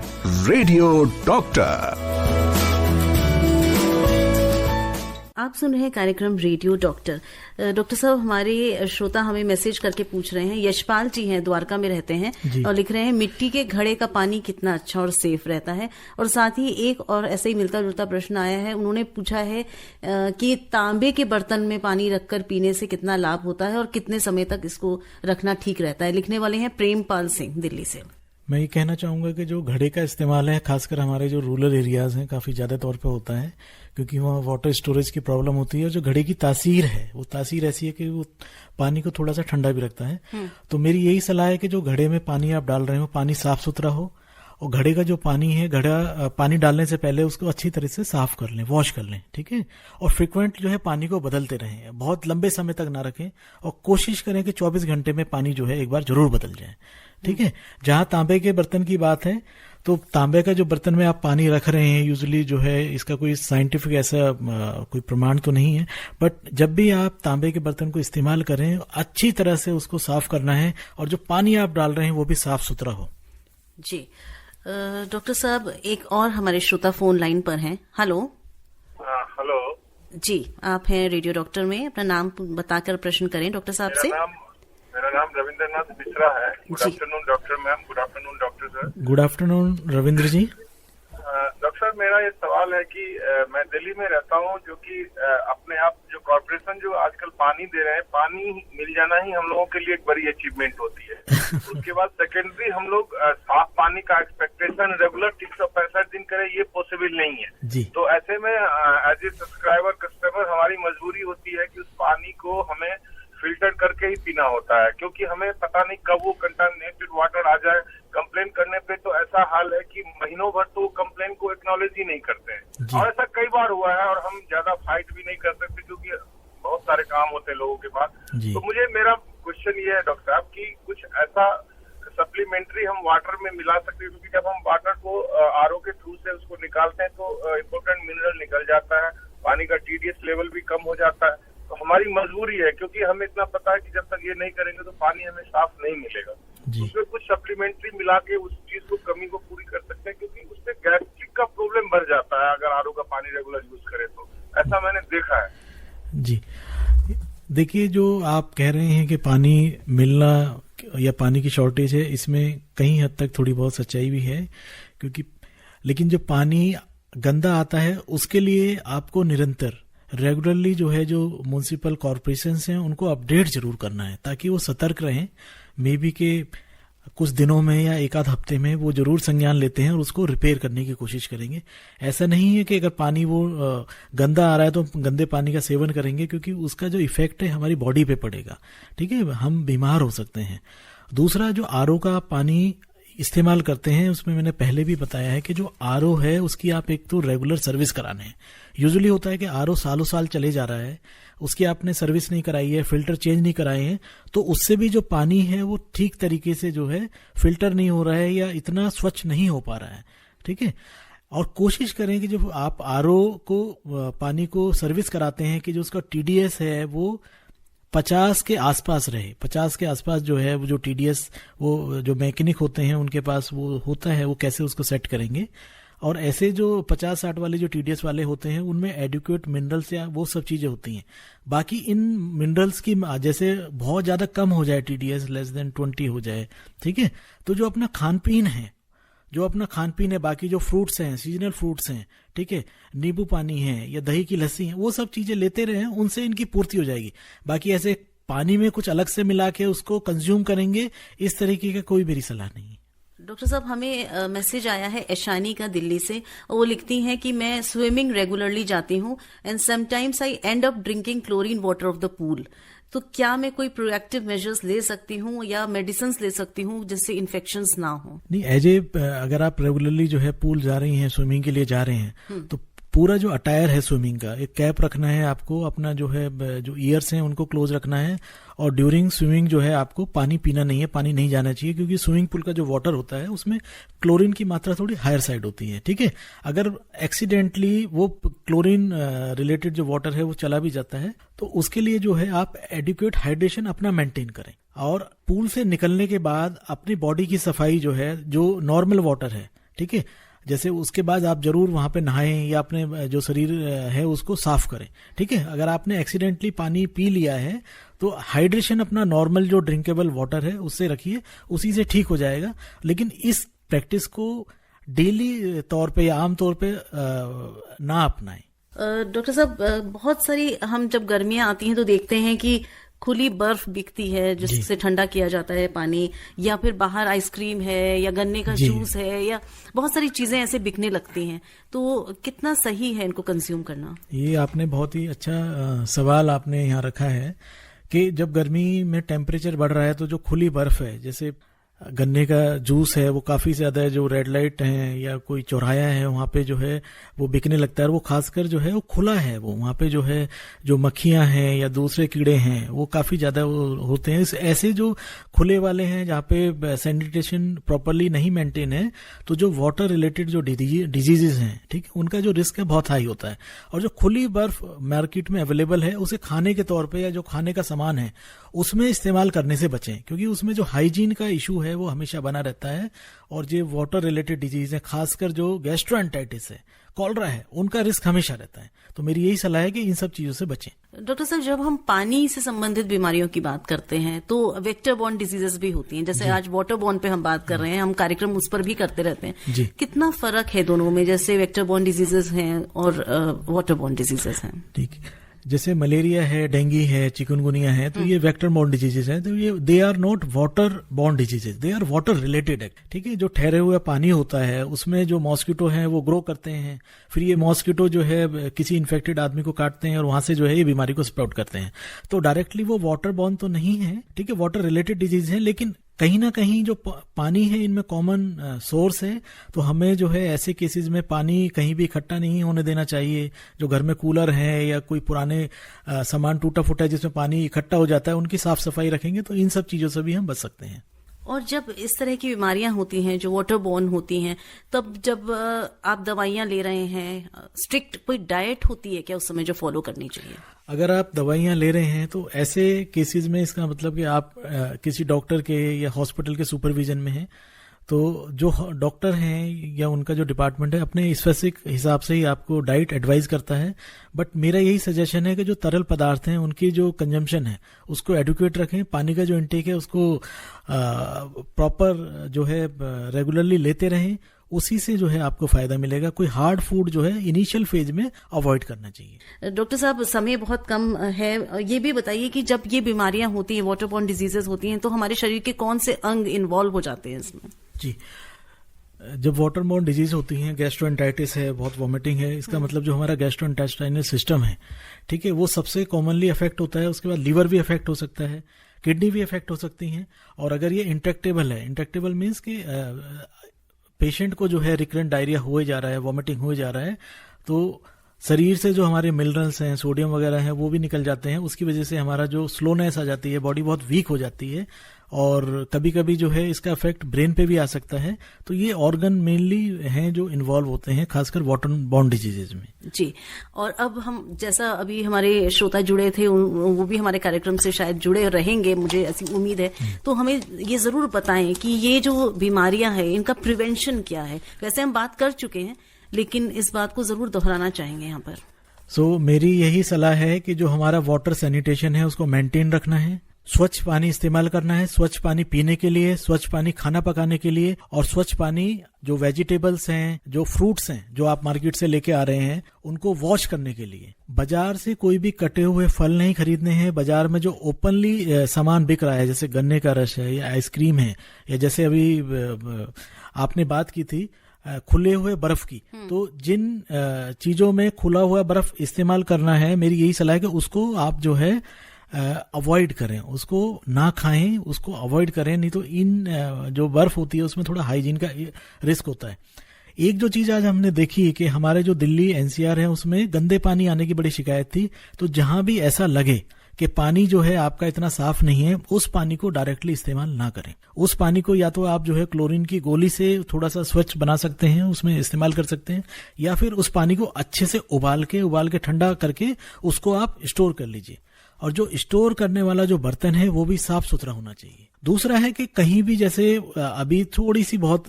रेडियो डॉक्टर।
आप सुन रहे हैं कार्यक्रम रेडियो डॉक्टर। डॉक्टर साहब, हमारे श्रोता हमें मैसेज करके पूछ रहे हैं, यशपाल जी हैं, द्वारका में रहते हैं, और लिख रहे हैं मिट्टी के घड़े का पानी कितना अच्छा और सेफ रहता है। और साथ ही एक और ऐसे ही मिलता जुलता प्रश्न आया है, उन्होंने पूछा है कि तांबे के बर्तन में पानी रखकर पीने से कितना लाभ होता है और कितने समय तक इसको रखना ठीक रहता है। लिखने वाले हैं प्रेमपाल सिंह, दिल्ली से।
मैं ये कहना चाहूंगा कि जो घड़े का इस्तेमाल है, खासकर हमारे जो रूरल एरियाज हैं, काफी ज्यादा तौर पे होता है, क्योंकि वहाँ वाटर स्टोरेज की प्रॉब्लम होती है। और जो घड़े की तासीर है, वो तासीर ऐसी है कि वो पानी को थोड़ा सा ठंडा भी रखता है। तो मेरी यही सलाह है कि जो घड़े में पानी आप डाल रहे हो, पानी साफ सुथरा हो, और घड़े का जो पानी है, घड़ा पानी डालने से पहले उसको अच्छी तरह से साफ कर लें, वॉश कर लें, ठीक है। और फ्रिक्वेंट जो है पानी को बदलते रहें, बहुत लंबे समय तक ना रखें, और कोशिश करें कि 24 घंटे में पानी जो है एक बार जरूर बदल जाए, ठीक है। जहां तांबे के बर्तन की बात है, तो तांबे का जो बर्तन में आप पानी रख रहे हैं, यूजुअली जो है इसका कोई साइंटिफिक ऐसा कोई प्रमाण तो नहीं है, बट जब भी आप तांबे के बर्तन को इस्तेमाल करें, अच्छी तरह से उसको साफ करना है, और जो पानी आप डाल रहे हैं वो भी साफ सुथरा हो।
जी डॉक्टर साहब, एक और हमारे श्रोता फोन लाइन पर हैं। हेलो।
हेलो
जी, आप हैं रेडियो डॉक्टर में, अपना नाम बताकर प्रश्न करें डॉक्टर साहब से।
मेरा नाम रविंद्रनाथ मिश्रा है। Good afternoon doctor ma'am. Good afternoon doctor sir.
Good afternoon Ravindra ji.
Doctor साहब, मेरा ये सवाल है कि मैं दिल्ली में रहता हूँ, जो कि अपने आप जो कॉर्पोरेशन जो आजकल पानी दे रहे हैं, पानी मिल जाना ही हम लोगों के लिए एक बड़ी अचीवमेंट होती है। उसके बाद सेकेंडरी हम लोग साफ पानी का एक्सपेक्टेशन रेगुलर 365 दिन करें, ये पॉसिबल नहीं है
जी।
तो ऐसे में एज ए सब्सक्राइबर कस्टमर हमारी मजबूरी होती है कि उस पानी को हमें फिल्टर करके ही पीना होता है, क्योंकि हमें पता नहीं कब वो कंटामिनेटेड वाटर आ जाए। कंप्लेन करने पे तो ऐसा हाल है कि महीनों भर तो कंप्लेन को एक्नॉलेज ही नहीं करते हैं, और ऐसा कई बार हुआ है, और हम ज्यादा फाइट भी नहीं कर सकते क्योंकि बहुत सारे काम होते हैं लोगों के पास। तो मुझे मेरा क्वेश्चन ये है डॉक्टर साहब कि कुछ ऐसा सप्लीमेंट्री हम वाटर में मिला सकते हैं, क्योंकि जब हम वाटर को आरओ के थ्रू से उसको निकालते हैं तो इम्पोर्टेंट मिनरल निकल जाता है, पानी का टीडीएस लेवल भी कम हो जाता है। तो हमारी मजबूरी है, क्योंकि हमें इतना पता है कि जब तक ये नहीं करेंगे तो पानी हमें साफ नहीं मिलेगा। उसमें कुछ सप्लीमेंट्री मिला के उस चीज को कमी को पूरी कर सकते हैं, क्योंकि उससे गैस्ट्रिक का प्रॉब्लम बढ़ जाता है अगर आरओ का पानी रेगुलर यूज करें तो। ऐसा मैंने देखा है
जी। देखिए, जो आप कह रहे हैं कि पानी मिलना या पानी की शॉर्टेज है, इसमें कहीं हद तक थोड़ी बहुत सच्चाई भी है, क्योंकि लेकिन जो पानी गंदा आता है उसके लिए आपको निरंतर रेगुलरली जो है जो म्युनिसिपल कॉर्पोरेशंस हैं उनको अपडेट जरूर करना है, ताकि वो सतर्क रहें। मे बी के कुछ दिनों में या एक आध हफ्ते में वो जरूर संज्ञान लेते हैं और उसको रिपेयर करने की कोशिश करेंगे। ऐसा नहीं है कि अगर पानी वो गंदा आ रहा है तो गंदे पानी का सेवन करेंगे, क्योंकि उसका जो इफेक्ट है हमारी बॉडी पे पड़ेगा, ठीक है, हम बीमार हो सकते हैं। दूसरा, जो आरओ का पानी इस्तेमाल करते हैं उसमें मैंने पहले भी बताया है कि जो आरओ है उसकी आप एक तो रेगुलर सर्विस कराने हैं। यूजुअली होता है कि आरओ सालों साल चले जा रहा है, उसकी आपने सर्विस नहीं कराई है, फिल्टर चेंज नहीं कराए हैं, तो उससे भी जो पानी है वो ठीक तरीके से जो है फिल्टर नहीं हो रहा है या इतना स्वच्छ नहीं हो पा रहा है। ठीक है, और कोशिश करें कि जब आप आरओ को पानी को सर्विस कराते हैं कि जो उसका टीडीएस है वो 50 के आसपास रहे। 50 के आसपास जो है वो जो टीडीएस वो जो मैकेनिक होते हैं उनके पास वो होता है, वो कैसे उसको सेट करेंगे। और ऐसे जो 50-60 वाले जो टीडीएस वाले होते हैं उनमें एडिक्वेट मिनरल्स या वो सब चीजें होती हैं। बाकी इन मिनरल्स की जैसे बहुत ज्यादा कम हो जाए, टीडीएस लेस देन 20 हो जाए, ठीक है, तो जो अपना खान पीन है, बाकी जो फ्रूट्स हैं, सीजनल फ्रूट्स हैं, ठीक है, नींबू पानी है या दही की लस्सी है, वो सब चीजें लेते रहे, उनसे इनकी पूर्ति हो जाएगी। बाकी ऐसे पानी में कुछ अलग से मिला के उसको कंज्यूम करेंगे, इस तरीके का कोई मेरी सलाह नहीं है।
डॉक्टर साहब, हमें मैसेज आया है ऐशानी का दिल्ली से, और वो लिखती हैं कि मैं स्विमिंग रेगुलरली जाती हूँ and sometimes I and up drinking chlorine water of the pool. तो क्या मैं कोई प्रोएक्टिव मेजर्स ले सकती हूँ या मेडिसिन ले सकती हूँ जिससे इन्फेक्शंस ना हो? नहीं,
अगर आप रेगुलरली जो है पूल जा रही हैं, स्विमिंग के लिए जा रहे हैं, तो पूरा जो अटायर है स्विमिंग का, एक कैप रखना है आपको, अपना जो है जो ईयर्स हैं उनको क्लोज रखना है, और ड्यूरिंग स्विमिंग जो है आपको पानी पीना नहीं है, पानी नहीं जाना चाहिए, क्योंकि स्विमिंग पूल का जो वाटर होता है उसमें क्लोरीन की मात्रा थोड़ी हायर साइड होती है। ठीक है, अगर एक्सीडेंटली वो क्लोरीन रिलेटेड जो वाटर है वो चला भी जाता है तो उसके लिए जो है आप एडिक्वेट हाइड्रेशन अपना मेंटेन करें, और पूल से निकलने के बाद अपनी बॉडी की सफाई जो है, जो नॉर्मल वाटर है, ठीक है, जैसे उसके बाद आप जरूर वहां पे नहाएं या अपने जो शरीर है उसको साफ करें। ठीक है, अगर आपने एक्सीडेंटली पानी पी लिया है तो हाइड्रेशन अपना नॉर्मल जो ड्रिंकेबल वाटर है उससे रखिए, उसी से ठीक हो जाएगा। लेकिन इस प्रैक्टिस को डेली तौर पे या आम तौर पे ना अपनाएं।
डॉक्टर साहब, बहुत सारी हम जब गर्मियां आती हैं तो देखते हैं कि खुली बर्फ बिकती है जिससे ठंडा किया जाता है पानी, या फिर बाहर आइसक्रीम है या गन्ने का जूस है, या बहुत सारी चीजें ऐसे बिकने लगती हैं। तो कितना सही है इनको कंज्यूम करना? ये
आपने बहुत ही अच्छा सवाल आपने यहाँ रखा है कि जब गर्मी में टेम्परेचर बढ़ रहा है तो जो खुली बर्फ है, जैसे गन्ने का जूस है, वो काफी ज्यादा है, जो रेड लाइट है या कोई चौराया है वहां पे जो है वो बिकने लगता है। वो खासकर जो है वो खुला है, वो वहां पे जो है जो मक्खियां हैं या दूसरे कीड़े हैं वो काफी ज्यादा होते हैं। ऐसे जो खुले वाले हैं जहाँ पे सैनिटेशन प्रॉपरली नहीं मेंटेन है, तो जो वाटर रिलेटेड जो डिजीजेज हैं, ठीक है, उनका जो रिस्क है बहुत हाई होता है। और जो खुली बर्फ मार्केट में अवेलेबल है उसे खाने के तौर पर या जो खाने का सामान है उसमें इस्तेमाल करने से बचें, क्योंकि उसमें जो हाइजीन का इशू है वो हमेशा बना रहता है। और जो वाटर रिलेटेड डिजीज है, खासकर जो गैस्ट्रोएंटाइटिस है, कॉलरा है, उनका रिस्क हमेशा रहता है। तो मेरी यही सलाह है कि इन सब चीजों से बचें।
डॉक्टर साहब, जब हम पानी से संबंधित बीमारियों की बात करते हैं तो वेक्टर बॉर्न डिजीजेस भी होती हैं, जैसे आज वाटर बॉर्न पे हम बात कर रहे हैं, हम कार्यक्रम उस पर भी करते रहते हैं। कितना फर्क है दोनों में, जैसे वेक्टर बॉर्न डिजीजेस हैं और वाटर बॉर्न डिजीजेस हैं? ठीक है,
जैसे मलेरिया है, डेंगू है, चिकनगुनिया है, तो ये वेक्टर बॉर्न डिजीजेज हैं। तो ये they are not water borne diseases, they are water related है। ठीक है, जो ठहरे हुए पानी होता है उसमें जो मॉस्किटो हैं वो ग्रो करते हैं, फिर ये मॉस्किटो जो है किसी इन्फेक्टेड आदमी को काटते हैं और वहां से जो है ये बीमारी को स्प्रेड करते हैं। तो डायरेक्टली वो वाटर बॉर्न तो नहीं है, ठीक है, वाटर रिलेटेड डिजीज है, लेकिन कहीं ना कहीं जो पानी है इनमें कॉमन सोर्स है। तो हमें जो है ऐसे केसेस में पानी कहीं भी इकट्ठा नहीं होने देना चाहिए। जो घर में कूलर है या कोई पुराने सामान टूटा फूटा है जिसमें पानी इकट्ठा हो जाता है, उनकी साफ सफाई रखेंगे तो इन सब चीजों से भी हम बच सकते हैं।
और जब इस तरह की बीमारियां होती हैं जो वाटर बॉर्न होती हैं, तब जब आप दवाइयां ले रहे हैं, स्ट्रिक्ट कोई डाइट होती है क्या उस समय जो फॉलो करनी चाहिए?
अगर आप दवाइयां ले रहे हैं तो ऐसे केसेस में इसका मतलब कि आप किसी डॉक्टर के या हॉस्पिटल के सुपरविजन में हैं, तो जो डॉक्टर हैं या उनका जो डिपार्टमेंट है अपने स्पेसिफिक हिसाब से ही आपको डाइट एडवाइज करता है। बट मेरा यही सजेशन है कि जो तरल पदार्थ हैं उनकी जो कंजम्पशन है उसको एडुकेट रखें, पानी का जो इंटेक है उसको प्रॉपर जो है रेगुलरली लेते रहें, उसी से जो है आपको फायदा मिलेगा। कोई हार्ड फूड जो है इनिशियल फेज में अवॉइड करना चाहिए।
डॉक्टर साहब, समय बहुत कम है, ये भी बताइए कि जब ये बीमारियां होती हैं, वाटर बॉर्न डिजीजेस होती हैं, तो हमारे शरीर के कौन से अंग इन्वॉल्व हो जाते हैं इसमें?
जी, जब वाटर बॉर्न डिजीज होती हैं, गैस्ट्रोएंटाइटिस है, बहुत वॉमिटिंग है, इसका मतलब जो हमारा गैस्ट्रोइंटेस्टाइनल सिस्टम है, ठीक है, वो सबसे कॉमनली अफेक्ट होता है। उसके बाद लीवर भी अफेक्ट हो सकता है, किडनी भी इफेक्ट हो सकती हैं। और अगर ये इंट्रैक्टेबल है, इंट्रैक्टेबल मीन्स कि पेशेंट को जो है रिकरेंट डायरिया हुए जा रहा है, वॉमिटिंग हुए जा रहा है, तो शरीर से जो हमारे मिनरल्स हैं, सोडियम वगैरह हैं, वो भी निकल जाते हैं। उसकी वजह से हमारा जो स्लोनेस आ जाती है, बॉडी बहुत वीक हो जाती है, और कभी कभी जो है इसका इफेक्ट ब्रेन पे भी आ सकता है। तो ये ऑर्गन मेनली हैं जो इन्वॉल्व होते हैं, खासकर वाटर बॉर्न डिजीजेज में।
जी, और अब हम जैसा अभी हमारे श्रोता जुड़े थे, वो भी हमारे कार्यक्रम से शायद जुड़े रहेंगे, मुझे ऐसी उम्मीद है। तो हमें ये जरूर बताएं कि ये जो बीमारियां हैं इनका प्रिवेंशन क्या है। वैसे हम बात कर चुके हैं, लेकिन इस बात को जरूर दोहराना चाहेंगे यहाँ पर।
मेरी यही सलाह है कि जो हमारा वाटर सैनिटेशन है उसको मेंटेन रखना है, स्वच्छ पानी इस्तेमाल करना है, स्वच्छ पानी पीने के लिए, स्वच्छ पानी खाना पकाने के लिए, और स्वच्छ पानी जो वेजिटेबल्स हैं, जो फ्रूट्स हैं जो आप मार्केट से लेके आ रहे हैं, उनको वॉश करने के लिए। बाजार से कोई भी कटे हुए फल नहीं खरीदने हैं। बाजार में जो ओपनली सामान बिक रहा है, जैसे गन्ने का रस है या आइसक्रीम है, या जैसे अभी आपने बात की थी खुले हुए बर्फ की, तो जिन चीजों में खुला हुआ बर्फ इस्तेमाल करना है, मेरी यही सलाह है कि उसको आप जो है अवॉइड करें, उसको ना खाएं, उसको अवॉइड करें। नहीं तो इन जो बर्फ होती है उसमें थोड़ा हाइजीन का रिस्क होता है। एक जो चीज आज हमने देखी कि हमारे जो दिल्ली एनसीआर है उसमें गंदे पानी आने की बड़ी शिकायत थी। तो जहां भी ऐसा लगे कि पानी जो है आपका इतना साफ नहीं है, उस पानी को डायरेक्टली इस्तेमाल ना करें। उस पानी को या तो आप जो है क्लोरीन की गोली से थोड़ा सा स्वच्छ बना सकते हैं, उसमें इस्तेमाल कर सकते हैं, या फिर उस पानी को अच्छे से उबाल के ठंडा करके उसको आप स्टोर कर लीजिए। और जो स्टोर करने वाला जो बर्तन है वो भी साफ सुथरा होना चाहिए। दूसरा है कि कहीं भी, जैसे अभी थोड़ी सी बहुत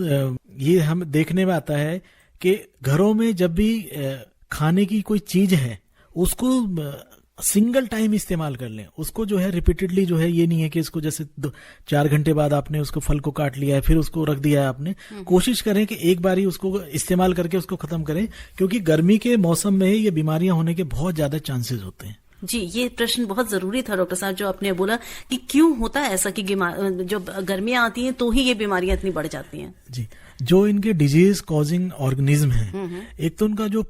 ये हम देखने में आता है कि घरों में जब भी खाने की कोई चीज है उसको सिंगल टाइम इस्तेमाल कर लें। उसको जो है रिपीटेडली जो है, ये नहीं है कि इसको जैसे 4 घंटे बाद आपने उसको फल को काट लिया है फिर उसको रख दिया है आपने। कोशिश करें कि एक बार ही उसको इस्तेमाल करके उसको खत्म करें, क्योंकि गर्मी के मौसम में ये बीमारियां होने के बहुत ज्यादा चांसेस होते हैं।
जी, ये प्रश्न बहुत जरूरी था डॉक्टर साहब जो आपने बोला कि क्यों होता है ऐसा कि जब गर्मियां आती हैं तो ही ये बीमारियां इतनी बढ़ जाती हैं।
जी, जो इनके डिजीज कॉजिंग ऑर्गेनिज्म है, एक तो उनका जो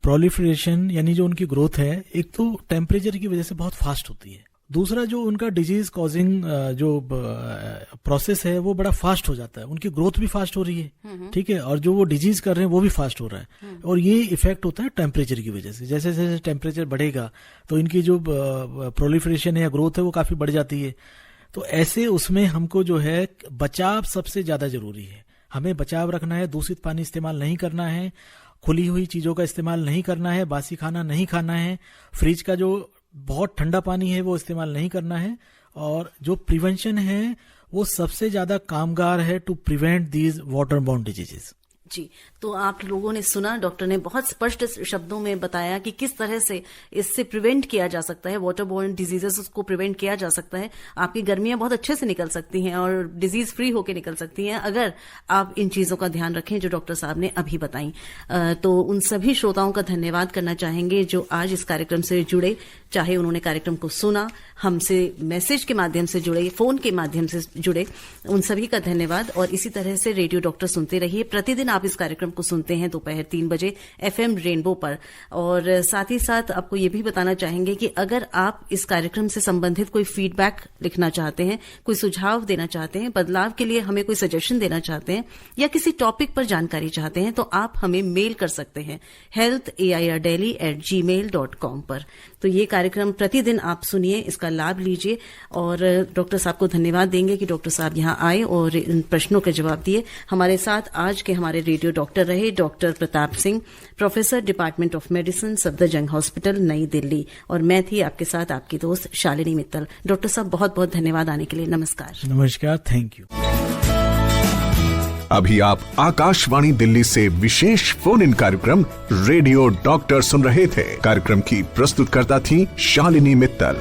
प्रोलिफरेशन यानी जो उनकी ग्रोथ है, एक तो टेम्परेचर की वजह से बहुत फास्ट होती है। दूसरा जो उनका डिजीज कॉजिंग जो प्रोसेस है वो बड़ा फास्ट हो जाता है, उनकी ग्रोथ भी फास्ट हो रही है, ठीक है, और जो वो डिजीज कर रहे हैं वो भी फास्ट हो रहा है। और ये इफेक्ट होता है टेम्परेचर की वजह से। जैसे जैसे टेम्परेचर बढ़ेगा तो इनकी जो प्रोलिफरेशन है या ग्रोथ है वो काफी बढ़ जाती है। तो ऐसे उसमें हमको जो है बचाव सबसे ज्यादा जरूरी है। हमें बचाव रखना है, दूषित पानी इस्तेमाल नहीं करना है, खुली हुई चीजों का इस्तेमाल नहीं करना है, बासी खाना नहीं खाना है, फ्रिज का जो बहुत ठंडा पानी है वो इस्तेमाल नहीं करना है। और जो प्रिवेंशन है वो सबसे ज्यादा कामगार है to prevent these water borne diseases.
जी, तो आप लोगों ने सुना, डॉक्टर ने बहुत स्पष्ट शब्दों में बताया कि किस तरह से इससे प्रिवेंट किया जा सकता है, वाटर बोर्न डिजीजेस को प्रिवेंट किया जा सकता है। आपकी गर्मियां बहुत अच्छे से निकल सकती हैं और डिजीज फ्री होकर निकल सकती हैं अगर आप इन चीजों का ध्यान रखें जो डॉक्टर साहब ने अभी बताई। तो उन सभी श्रोताओं का धन्यवाद करना चाहेंगे जो आज इस कार्यक्रम से जुड़े, चाहे उन्होंने कार्यक्रम को सुना, हमसे मैसेज के माध्यम से जुड़े, फोन के माध्यम से जुड़े, उन सभी का धन्यवाद। और इसी तरह से रेडियो डॉक्टर सुनते रहिए। प्रतिदिन आप इस कार्यक्रम को सुनते हैं दोपहर 3 बजे FM रेनबो पर। और साथ ही साथ आपको ये भी बताना चाहेंगे कि अगर आप इस कार्यक्रम से संबंधित कोई फीडबैक लिखना चाहते हैं, कोई सुझाव देना चाहते हैं, बदलाव के लिए हमें कोई सजेशन देना चाहते हैं, या किसी टॉपिक पर जानकारी चाहते हैं, तो आप हमें मेल कर सकते हैं healthairdaily@gmail.com पर। तो ये कार्यक्रम प्रतिदिन आप सुनिए, इसका लाभ लीजिए। और डॉक्टर साहब को धन्यवाद देंगे कि डॉक्टर साहब यहाँ आए और इन प्रश्नों के जवाब दिए। हमारे साथ आज के हमारे रेडियो डॉक्टर रहे doctor Pratap Singh, professor department of medicine, Safdarjung hospital, नई दिल्ली। और मैं थी आपके साथ आपकी दोस्त शालिनी मित्तल। डॉक्टर साहब बहुत बहुत धन्यवाद आने के लिए। नमस्कार।
नमस्कार, थैंक यू।
अभी आप आकाशवाणी दिल्ली से विशेष फोन इन कार्यक्रम रेडियो डॉक्टर सुन रहे थे। कार्यक्रम की प्रस्तुतकर्ता थी शालिनी मित्तल।